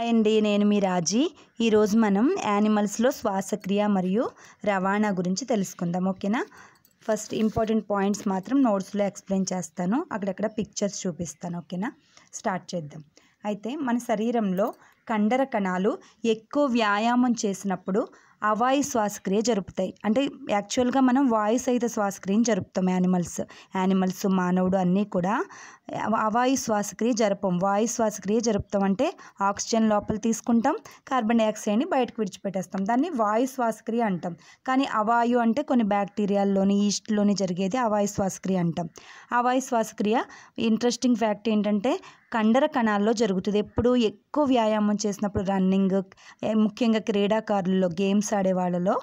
Hi అండి, నేను మీ రాజీ. ఈరోజు మనం యానిమల్స్లో శ్వాసక్రియ మరియు రవాణా గురించి తెలుసుకుందాం. ఓకేనా? ఫస్ట్ ఇంపార్టెంట్ పాయింట్స్ మాత్రం నోట్స్లో ఎక్స్ప్లెయిన్ చేస్తాను, అక్కడక్కడ పిక్చర్స్ చూపిస్తాను. ఓకేనా? స్టార్ట్ చేద్దాం. అయితే మన శరీరంలో కండర కణాలు ఎక్కువ వ్యాయామం చేసినప్పుడు అవాయు శ్వాసక్రియ జరుపుతాయి. అంటే యాక్చువల్గా మనం వాయు సహిత శ్వాసక్రియని జరుపుతాం. యానిమల్స్ మానవుడు అన్నీ కూడా అవాయు శ్వాసక్రియ జరపం, వాయు శ్వాసక్రియ జరుపుతాం. అంటే ఆక్సిజన్ లోపల తీసుకుంటాం, కార్బన్ డైఆక్సైడ్ని బయటకు విడిచిపెట్టేస్తాం. దాన్ని వాయు శ్వాసక్రియ అంటాం. కానీ అవాయు అంటే కొన్ని బ్యాక్టీరియాల్లోని ఈస్ట్లోని జరిగేది అవాయు శ్వాసక్రియ అంటాం. అవాయు శ్వాసక్రియ ఇంట్రెస్టింగ్ ఫ్యాక్ట్ ఏంటంటే కండర కణాల్లో జరుగుతుంది. ఎప్పుడు ఎక్కువ వ్యాయామం చేసినప్పుడు, రన్నింగ్, ముఖ్యంగా క్రీడాకారుల్లో, గేమ్స్ ఆడే వాళ్ళలో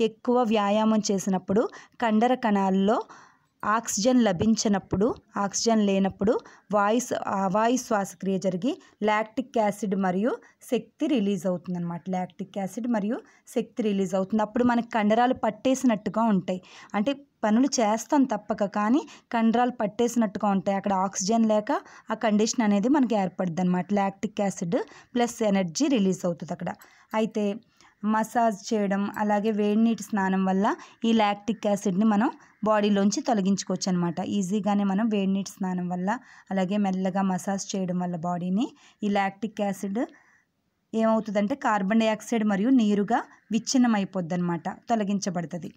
ఎక్కువ వ్యాయామం చేసినప్పుడు కండర కణాల్లో ఆక్సిజన్ లభించినప్పుడు, ఆక్సిజన్ లేనప్పుడు అవాయు శ్వాసక్రియ జరిగి లాక్టిక్ యాసిడ్ మరియు శక్తి రిలీజ్ అవుతుంది అనమాట. లాక్టిక్ యాసిడ్ మరియు శక్తి రిలీజ్ అవుతుంది. అప్పుడు మనకి కండరాలు పట్టేసినట్టుగా ఉంటాయి. అంటే పనులు చేస్తాం తప్పక, కానీ కండరాలు పట్టేసినట్టుగా ఉంటాయి. అక్కడ ఆక్సిజన్ లేక ఆ కండిషన్ అనేది మనకి ఏర్పడుద్ది అనమాట. Lactic acid plus energy release అవుతుంది అక్కడ. అయితే మసాజ్ చేయడం, అలాగే వేడి నీటి స్నానం వల్ల ఈ లాక్టిక్ యాసిడ్ని మనం బాడీలోంచి తొలగించుకోవచ్చు అనమాట. ఈజీగానే మనం వేడి నీటి స్నానం వల్ల, అలాగే మెల్లగా మసాజ్ చేయడం వల్ల బాడీని ఈ లాక్టిక్ యాసిడ్ ఏమవుతుందంటే కార్బన్ డైఆక్సైడ్ మరియు నీరుగా విచ్ఛిన్నం అయిపోద్ది అనమాట, తొలగించబడుతుంది.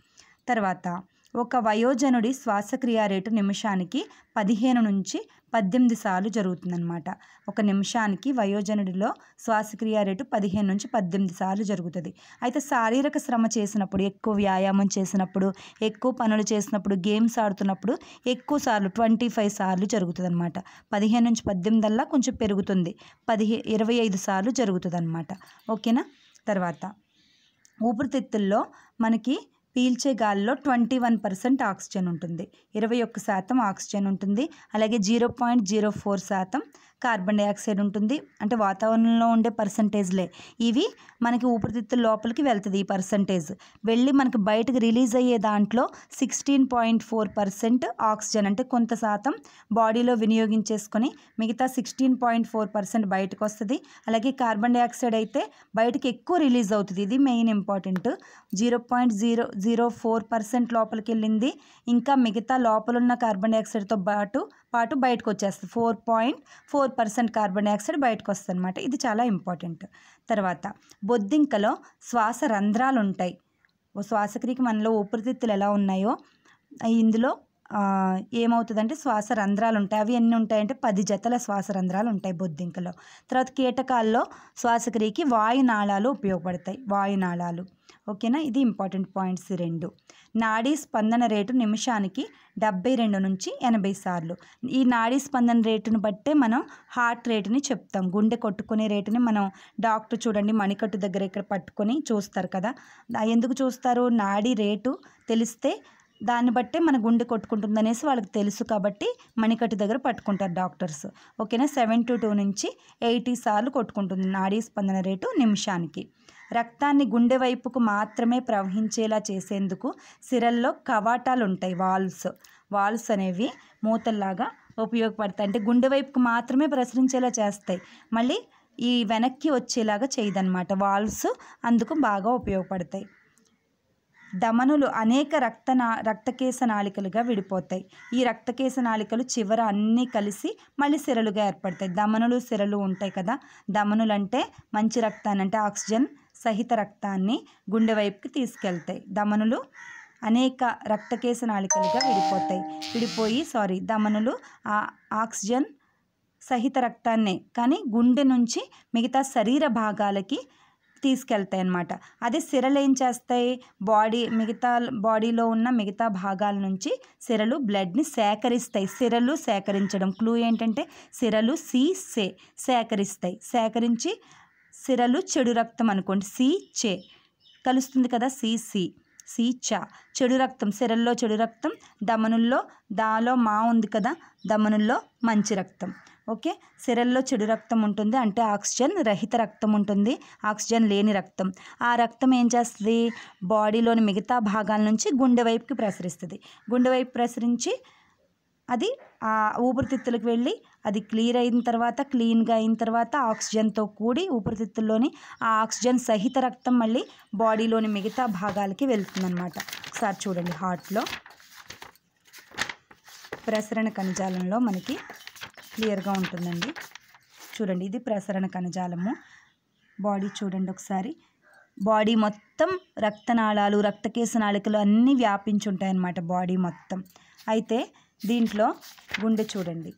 తర్వాత ఒక వయోజనుడి శ్వాసక్రియ రేటు నిమిషానికి 15 నుంచి 18 సార్లు జరుగుతుందన్నమాట. ఒక నిమిషానికి వయోజనుడిలో శ్వాసక్రియ రేటు 15 నుంచి 18 సార్లు జరుగుతుంది. అయితే శారీరక శ్రమ చేసినప్పుడు, ఎక్కువ వ్యాయామం చేసినప్పుడు, ఎక్కువ పనులు చేసినప్పుడు, గేమ్స్ ఆడుతున్నప్పుడు ఎక్కువ సార్లు 25 సార్లు జరుగుతుంది అనమాట. 15 నుంచి 18 అలా కొంచెం పెరుగుతుంది, 25 సార్లు జరుగుతుంది అనమాట. ఓకేనా? తర్వాత ఊపిరితిత్తుల్లో మనకి పీల్చే గాలిలో 21% ఆక్సిజన్ ఉంటుంది, 21% ఆక్సిజన్ ఉంటుంది. అలాగే 0.04% కార్బన్ డైఆక్సైడ్ ఉంటుంది. అంటే వాతావరణంలో ఉండే పర్సంటేజ్లే ఇవి మనకి ఊపిరితిత్తుల లోపలికి వెళ్తుంది. ఈ పర్సంటేజ్ వెళ్ళి మనకి బయటకు రిలీజ్ అయ్యే దాంట్లో 16.4% ఆక్సిజన్, అంటే కొంత శాతం బాడీలో వినియోగించేసుకొని మిగతా 16.4% బయటకు వస్తుంది. అలాగే కార్బన్ డైఆక్సైడ్ అయితే బయటకు ఎక్కువ రిలీజ్ అవుతుంది. ఇది మెయిన్ ఇంపార్టెంట్. 0.004% లోపలికి వెళ్ళింది. ఇంకా మిగతా లోపలున్న కార్బన్ డైఆక్సైడ్తో పాటు బయటకు వచ్చేస్తుంది. 4.4% కార్బన్ డైఆక్సైడ్ బయటకు వస్తుంది అనమాట. ఇది చాలా ఇంపార్టెంట్. తర్వాత బొద్దింకలో శ్వాస రంధ్రాలు ఉంటాయి. శ్వాసక్రియకి మనలో ఊపిరితిత్తులు ఎలా ఉన్నాయో ఇందులో ఏమవుతుందంటే శ్వాస రంధ్రాలు ఉంటాయి. అవి ఎన్ని ఉంటాయంటే 10 జతల శ్వాస రంధ్రాలు ఉంటాయి బొద్దింకలో. తర్వాత కీటకాల్లో శ్వాసక్రియకి వాయునాళాలు ఉపయోగపడతాయి. వాయునాళాలు. ఓకేనా? ఇది ఇంపార్టెంట్ పాయింట్స్ 2. నాడీ స్పందన రేటు నిమిషానికి 72 నుంచి 80 సార్లు. ఈ నాడీ స్పందన రేటును బట్టే మనం హార్ట్ రేటుని చెప్తాం. గుండె కొట్టుకునే రేటుని మనం డాక్టర్ చూడండి మణికట్టు దగ్గర ఇక్కడ పట్టుకొని చూస్తారు కదా. ఎందుకు చూస్తారు? నాడీ రేటు తెలిస్తే దాన్ని బట్టే మన గుండె కొట్టుకుంటుంది అనేసి వాళ్ళకి తెలుసు, కాబట్టి మణికట్టు దగ్గర పట్టుకుంటారు డాక్టర్స్. ఓకేనా? 72 నుంచి 80 సార్లు కొట్టుకుంటుంది నాడీ స్పందన రేటు నిమిషానికి. రక్తాన్ని గుండె వైపుకు మాత్రమే ప్రవహించేలా చేసేందుకు సిరల్లో కవాటాలు ఉంటాయి. వాల్వ్స్ అనేవి మూతల్లాగా ఉపయోగపడతాయి. అంటే గుండె వైపుకు మాత్రమే ప్రసరించేలా చేస్తాయి, మళ్ళీ ఈ వెనక్కి వచ్చేలాగా చేయదన్నమాట. వాల్వ్స్ అందుకు బాగా ఉపయోగపడతాయి. ధమనులు అనేక రక్తకేశ నాళికలుగా విడిపోతాయి. ఈ రక్తకేశ నాళికలు చివర అన్నీ కలిసి మళ్ళీ సిరలుగా ఏర్పడతాయి. ధమనులు, సిరలు ఉంటాయి కదా. ధమనులు అంటే మంచి రక్తాన్ని, అంటే ఆక్సిజన్ సహిత రక్తాన్ని గుండె వైపుకి తీసుకెళ్తాయి. ధమనులు అనేక రక్తకేశ నాళికలుగా విడిపోయి ధమనులు ఆక్సిజన్ సహిత రక్తాన్నే కానీ గుండె నుంచి మిగతా శరీర భాగాలకి తీసుకెళ్తాయి అన్నమాట. అదే సిరలు ఏం చేస్తాయి? బాడీలో ఉన్న మిగతా భాగాల నుంచి సిరలు బ్లడ్ని సేకరిస్తాయి. సిరలు సేకరించడం క్లూ ఏంటంటే సిరలు సేకరిస్తాయి. సేకరించి సిరలు చెడు రక్తం అనుకోండి, చే కలుస్తుంది కదా, చెడు రక్తం, సిరల్లో చెడు రక్తం, ధమనుల్లో దాలో మా ఉంది కదా, ధమనుల్లో మంచి రక్తం. ఓకే? సిరల్లో చెడు రక్తం ఉంటుంది, అంటే ఆక్సిజన్ రహిత రక్తం ఉంటుంది, ఆక్సిజన్ లేని రక్తం. ఆ రక్తం ఏం చేస్తుంది? బాడీలోని మిగతా భాగాల నుంచి గుండె వైపుకి ప్రసరిస్తుంది. గుండె వైపు ప్రసరించి అది ఊపిరితిత్తులకు వెళ్ళి అది క్లియర్ అయిన తర్వాత, క్లీన్గా అయిన తర్వాత ఆక్సిజన్తో కూడి ఊపిరితిత్తుల్లోని ఆ ఆక్సిజన్ సహిత రక్తం మళ్ళీ బాడీలోని మిగతా భాగాలకి వెళ్తుందన్నమాట. ఒకసారి చూడండి, హార్ట్లో ప్రసరణ కణజాలంలో మనకి క్లియర్గా ఉంటుందండి. చూడండి, ఇది ప్రసరణ కణజాలము. బాడీ చూడండి ఒకసారి. బాడీ మొత్తం రక్తనాళాలు, రక్తకేశ నాళికలు అన్నీ వ్యాపించి ఉంటాయన్నమాట బాడీ మొత్తం. అయితే దీంట్లో గుండె చూడండి,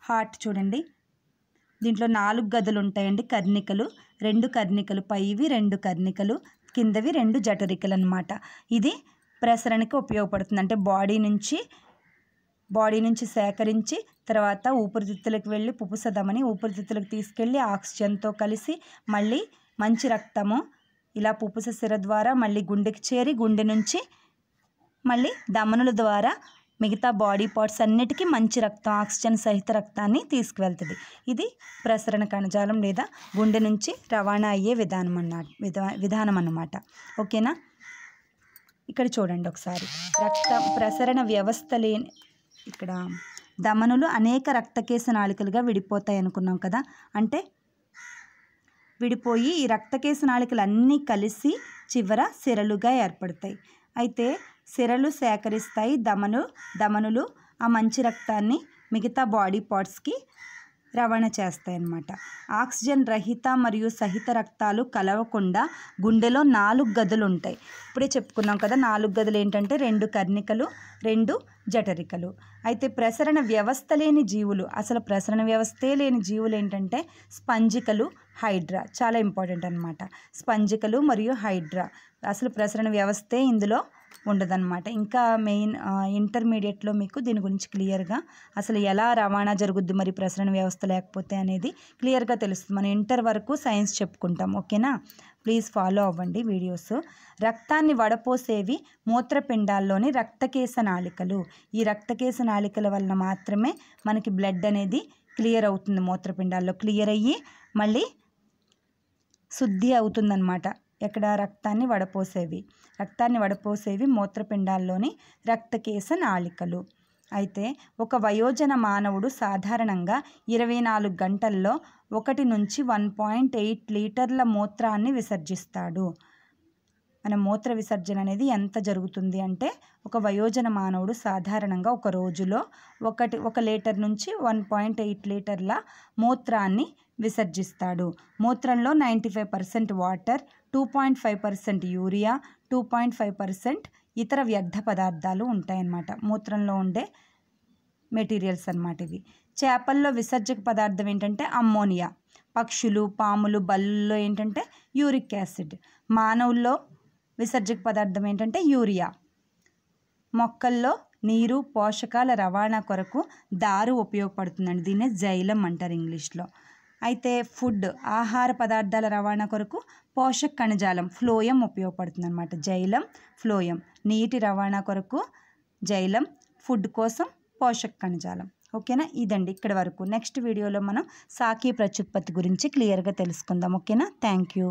హార్ట్ చూడండి. దీంట్లో 4 గదులు ఉంటాయండి, కర్ణికలు. 2 కర్ణికలు, పైవి 2 కర్ణికలు, కిందవి 2 జఠరికలు అన్నమాట. ఇది ప్రసరణకి ఉపయోగపడుతుంది. అంటే బాడీ నుంచి సేకరించి తర్వాత ఊపిరితిత్తులకు వెళ్ళి పుపుసధమని ఊపిరితిత్తులకు తీసుకెళ్ళి ఆక్సిజన్తో కలిసి మళ్ళీ మంచి రక్తము ఇలా పుపుస సిర ద్వారా మళ్ళీ గుండెకి చేరి, గుండె నుంచి మళ్ళీ ధమనుల ద్వారా మిగతా బాడీ పార్ట్స్ అన్నిటికీ మంచి రక్తం, ఆక్సిజన్ సహిత రక్తాన్ని తీసుకువెళ్తుంది. ఇది ప్రసరణ కణజాలం లేదా గుండె నుంచి రవాణా అయ్యే విధానం అన్నమాట. ఓకేనా? ఇక్కడ చూడండి ఒకసారి. ప్రసరణ వ్యవస్థ లేని ఇక్కడ ధమనులు అనేక రక్తకేశ నాళికలుగా విడిపోతాయి అనుకున్నాం కదా. అంటే విడిపోయి ఈ రక్తకేశ నాళికలు అన్నీ కలిసి చివర సిరలుగా ఏర్పడతాయి. అయితే సిరలు సేకరిస్తాయి ధమనులు ఆ మంచి రక్తాన్ని మిగతా బాడీ పార్ట్స్కి రవాణా చేస్తాయి అన్నమాట. ఆక్సిజన్ రహిత మరియు సహిత రక్తాలు కలవకుండా గుండెలో 4 గదులు ఉంటాయి. ఇప్పుడే చెప్పుకున్నాం కదా, 4 గదులు ఏంటంటే 2 కర్ణికలు, 2 జఠరికలు. అయితే ప్రసరణ వ్యవస్థ లేని జీవులు, అసలు ప్రసరణ వ్యవస్థే లేని జీవులు ఏంటంటే స్పంజికలు, హైడ్రా. చాలా ఇంపార్టెంట్ అన్నమాట. స్పంజికలు మరియు హైడ్రా. అసలు ప్రసరణ వ్యవస్థే ఇందులో ఉండదన్నమాట. ఇంకా మెయిన్ ఇంటర్మీడియట్లో మీకు దీని గురించి క్లియర్గా అసలు ఎలా రవాణా జరుగుద్ది మరి ప్రసరణ వ్యవస్థ లేకపోతే అనేది క్లియర్గా తెలుస్తుంది. మనం ఇంటర్ వరకు సైన్స్ చెప్పుకుంటాం. ఓకేనా? ప్లీజ్ ఫాలో అవ్వండి వీడియోస్. రక్తాన్ని వడపోసేవి మూత్రపిండాల్లోని రక్తకేశ నాళికలు. ఈ రక్తకేశ నాళికల వలన మాత్రమే మనకి బ్లడ్ అనేది క్లియర్ అవుతుంది. మూత్రపిండాల్లో క్లియర్ అయ్యి మళ్ళీ శుద్ధి అవుతుందన్నమాట. ఎక్కడ? రక్తాన్ని వడపోసేవి మూత్రపిండాల్లోని రక్తకేశ నాళికలు. అయితే ఒక వయోజన మానవుడు సాధారణంగా 24 గంటల్లో 1 నుంచి 1.8 లీటర్ల మూత్రాన్ని విసర్జిస్తాడు. మన మూత్ర విసర్జన అనేది ఎంత జరుగుతుంది అంటే, ఒక వయోజన మానవుడు సాధారణంగా ఒక రోజులో 1 లీటర్ నుంచి 1.8 లీటర్ల మూత్రాన్ని విసర్జిస్తాడు. మూత్రంలో 95% వాటర్, 2.5% యూరియా, 2.5% ఇతర వ్యర్థ పదార్థాలు ఉంటాయన్నమాట. మూత్రంలో ఉండే మెటీరియల్స్ అన్నమాట ఇవి. చేపల్లో విసర్జక పదార్థం ఏంటంటే అమ్మోనియా. పక్షులు, పాములు, బల్లుల్లో ఏంటంటే యూరిక్ యాసిడ్. మానవుల్లో విసర్జక పదార్థం ఏంటంటే యూరియా. మొక్కల్లో నీరు, పోషకాల రవాణా కొరకు దారు ఉపయోగపడుతుందండి. దీన్నే జైలం అంటారు ఇంగ్లీష్లో. అయితే ఫుడ్, ఆహార పదార్థాల రవాణా కొరకు పోషక కణజాలం ఫ్లోయం ఉపయోగపడుతుంది అనమాట. Xylem, phloem. నీటి రవాణా కొరకు జైలం, ఫుడ్ కోసం పోషక కణజాలం. ఓకేనా? ఇదండి ఇక్కడ వరకు. నెక్స్ట్ వీడియోలో మనం సాకీ ప్రత్యుత్పత్తి గురించి క్లియర్గా తెలుసుకుందాం. ఓకేనా? Thank you.